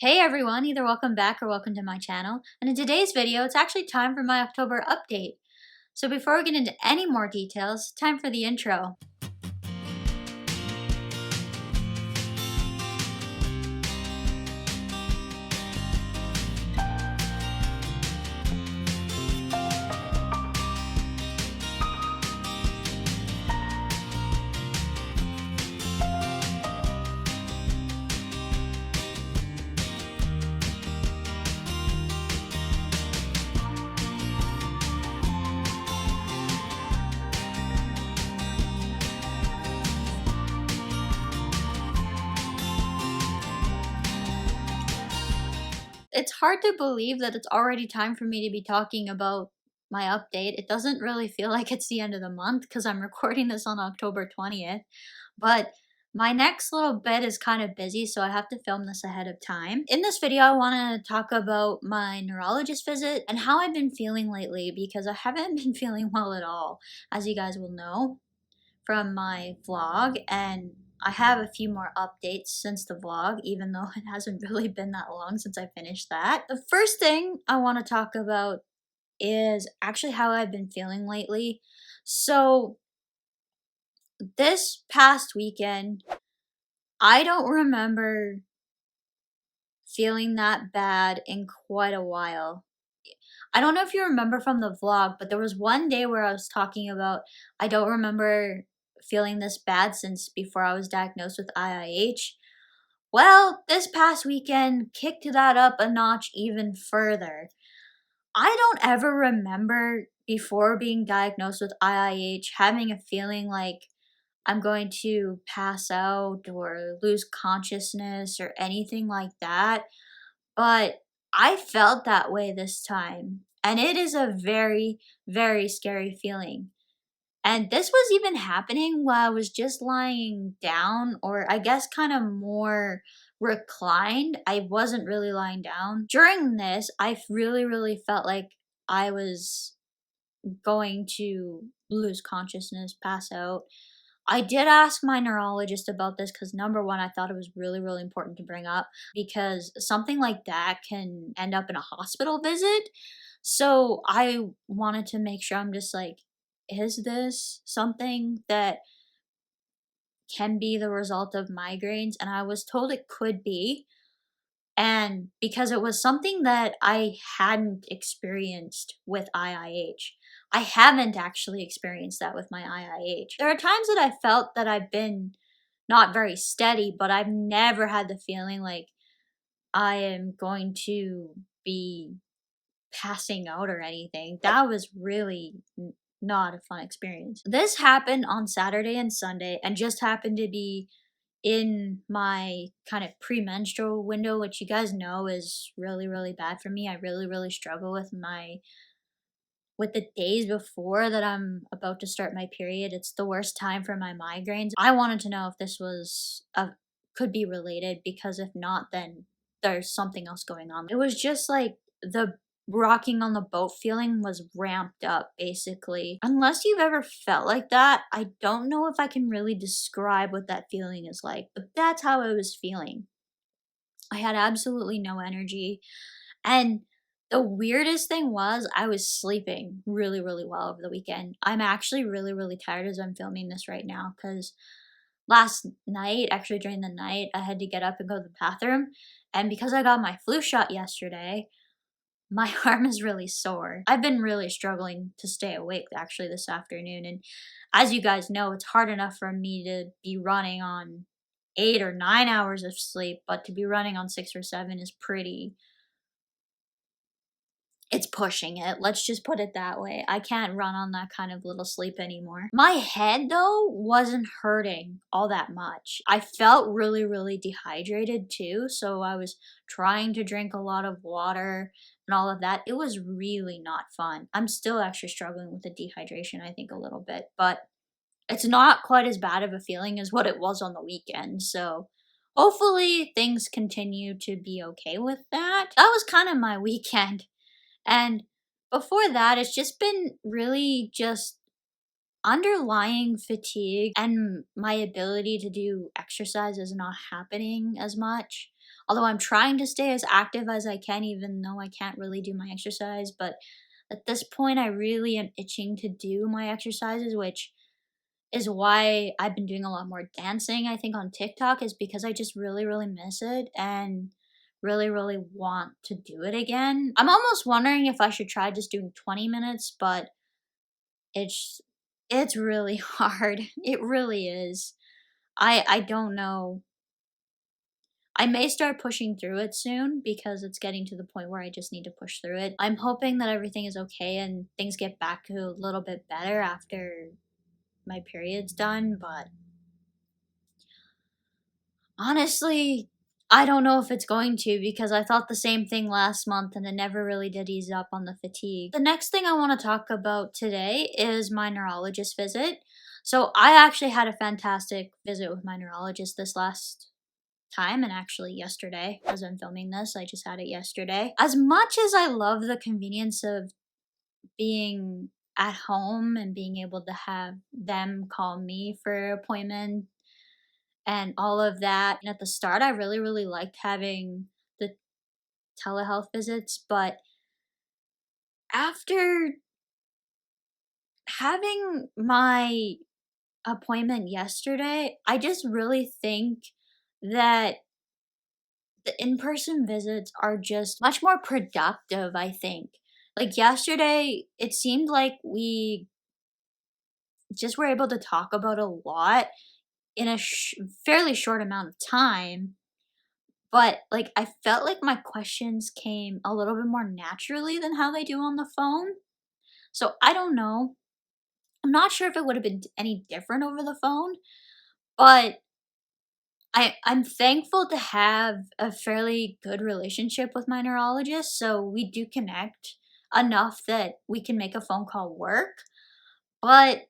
Hey everyone, either welcome back or welcome to my channel. And in today's video, it's actually time for my October update. So before we get into any more details, time for the intro. It's hard to believe that it's already time for me to be talking about my update. It doesn't really feel like it's the end of the month because I'm recording this on October 20th. But my next little bit is kind of busy, so I have to film this ahead of time. In this video, I want to talk about my neurologist visit and how I've been feeling lately because I haven't been feeling well at all, as you guys will know from my vlog, and I have a few more updates since the vlog, even though it hasn't really been that long since I finished that. The first thing I want to talk about is actually how I've been feeling lately. So, this past weekend, I don't remember feeling that bad in quite a while. I don't know if you remember from the vlog, but there was one day where I was talking about I don't remember feeling this bad since before I was diagnosed with IIH. Well, this past weekend kicked that up a notch even further. I don't ever remember before being diagnosed with IIH having a feeling like I'm going to pass out or lose consciousness or anything like that. But I felt that way this time, and it is a very, very scary feeling. And this was even happening while I was just lying down, or I guess kind of more reclined. I wasn't really lying down. During this, I really, really felt like I was going to lose consciousness, pass out. I did ask my neurologist about this because number one, I thought it was really, really important to bring up because something like that can end up in a hospital visit. So I wanted to make sure I'm just like, is this something that can be the result of migraines? And I was told it could be. And because it was something that I hadn't experienced with IIH. I haven't actually experienced that with my IIH. There are times that I felt that I've been not very steady, but I've never had the feeling like I am going to be passing out or anything. That was really not a fun experience. This happened on Saturday and Sunday and just happened to be in my kind of premenstrual window, which you guys know is really, really bad for me. I really, really struggle with the days before that I'm about to start my period. It's the worst time for my migraines. I wanted to know if this was could be related, because if not, then there's something else going on. It was just like the rocking on the boat feeling was ramped up, basically. Unless you've ever felt like that, I don't know if I can really describe what that feeling is like, but that's how I was feeling. I had absolutely no energy. And the weirdest thing was I was sleeping really, really well over the weekend. I'm actually really, really tired as I'm filming this right now because last night, actually during the night, I had to get up and go to the bathroom. And because I got my flu shot yesterday, my arm is really sore. I've been really struggling to stay awake actually this afternoon. And as you guys know, it's hard enough for me to be running on 8 or 9 hours of sleep, but to be running on 6 or 7 is pretty, it's pushing it. Let's just put it that way. I can't run on that kind of little sleep anymore. My head, though, wasn't hurting all that much. I felt really, really dehydrated too, so I was trying to drink a lot of water and all of that. It was really not fun. I'm still actually struggling with the dehydration, I think, a little bit, but it's not quite as bad of a feeling as what it was on the weekend, so hopefully things continue to be okay with that. That was kind of my weekend. And before that, it's just been really just underlying fatigue, and my ability to do exercise is not happening as much. Although I'm trying to stay as active as I can, even though I can't really do my exercise. But at this point, I really am itching to do my exercises, which is why I've been doing a lot more dancing, I think, on TikTok, is because I just really, really miss it and really, really want to do it again. I'm almost wondering if I should try just doing 20 minutes, but it's it's really hard. It really is. I don't know. I may start pushing through it soon because it's getting to the point where I just need to push through it. I'm hoping that everything is okay and things get back to a little bit better after my period's done, but honestly, I don't know if it's going to because I thought the same thing last month and it never really did ease up on the fatigue. The next thing I want to talk about today is my neurologist visit. So, I actually had a fantastic visit with my neurologist this last time, and actually yesterday as I'm filming this. I just had it yesterday. As much as I love the convenience of being at home and being able to have them call me for appointment and all of that. And at the start, I really, really liked having the telehealth visits, but after having my appointment yesterday, I just really think that the in-person visits are just much more productive, I think. Like yesterday, it seemed like we just were able to talk about a lot in a fairly short amount of time. But, like, I felt like my questions came a little bit more naturally than how they do on the phone. So, I don't know. I'm not sure if it would have been any different over the phone, but I'm thankful to have a fairly good relationship with my neurologist, so we do connect enough that we can make a phone call work. But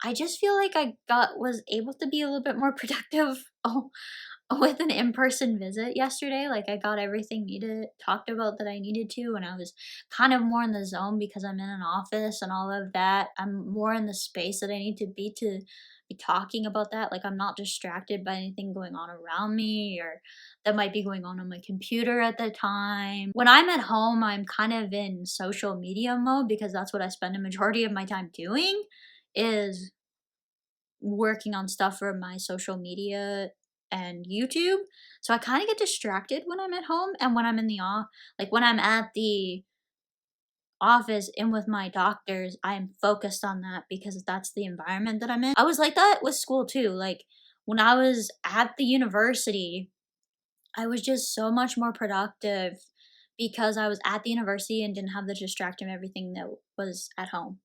I just feel like I got was able to be a little bit more productive with an in-person visit yesterday. Like, I got everything needed talked about that I needed to, and I was kind of more in the zone because I'm in an office and all of that. I'm more in the space that I need to be talking about that. Like, I'm not distracted by anything going on around me or that might be going on my computer at the time. When I'm at home, I'm kind of in social media mode because that's what I spend a majority of my time doing, is working on stuff for my social media and YouTube. So I kind of get distracted when I'm at home, and when I'm in the like when I'm at the office and with my doctors, I'm focused on that because that's the environment that I'm in. I was like that with school too. Like when I was at the university, I was just so much more productive because I was at the university and didn't have the distraction of everything that was at home.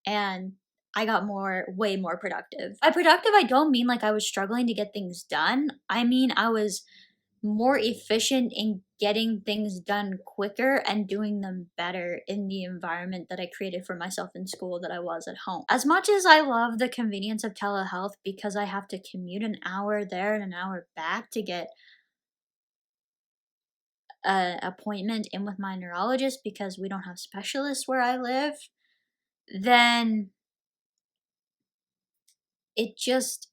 And I got way more productive. By productive, I don't mean like I was struggling to get things done. I mean, I was more efficient in getting things done quicker and doing them better in the environment that I created for myself in school that I was at home. As much as I love the convenience of telehealth because I have to commute an hour there and an hour back to get an appointment in with my neurologist because we don't have specialists where I live, then it just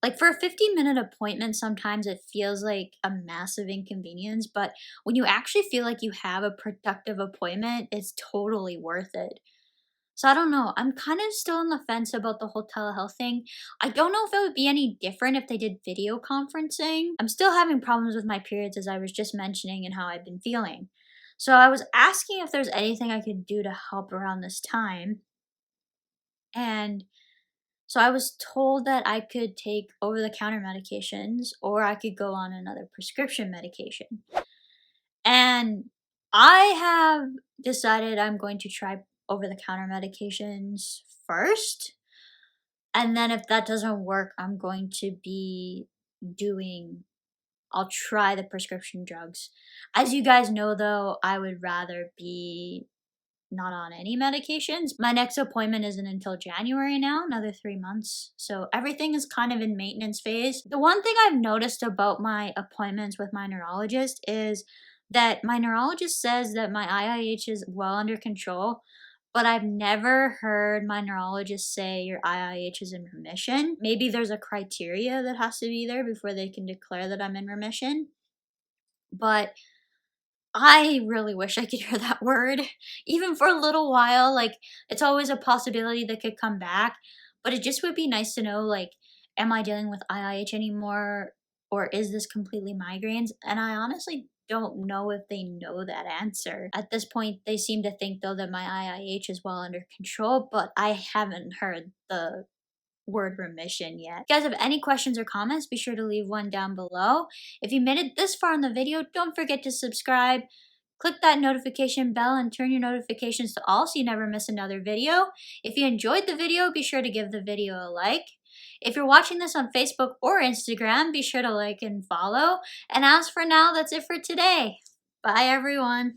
like, for a 15-minute appointment, sometimes it feels like a massive inconvenience, but when you actually feel like you have a productive appointment, it's totally worth it. So I don't know, I'm kind of still on the fence about the whole telehealth thing. I don't know if it would be any different if they did video conferencing. I'm still having problems with my periods, as I was just mentioning, and how I've been feeling. So I was asking if there's anything I could do to help around this time, and so I was told that I could take over the counter medications or I could go on another prescription medication. And I have decided I'm going to try over the counter medications first. And then if that doesn't work, I'm going to be doing I'll try the prescription drugs. As you guys know though, I would rather be not on any medications. My next appointment isn't until January now, another 3 months. So everything is kind of in maintenance phase. The one thing I've noticed about my appointments with my neurologist is that my neurologist says that my IIH is well under control, but I've never heard my neurologist say your IIH is in remission. Maybe there's a criteria that has to be there before they can declare that I'm in remission. but I really wish I could hear that word, even for a little while. Like, it's always a possibility that could come back, but it just would be nice to know, like, am I dealing with IIH anymore, or is this completely migraines? And I honestly don't know if they know that answer. At this point, they seem to think, though, that my IIH is well under control, but I haven't heard the word remission yet. If you guys have any questions or comments, be sure to leave one down below. If you made it this far in the video, don't forget to subscribe. Click that notification bell and turn your notifications to all so you never miss another video. If you enjoyed the video, be sure to give the video a like. If you're watching this on Facebook or Instagram, be sure to like and follow. And as for now, that's it for today. Bye everyone.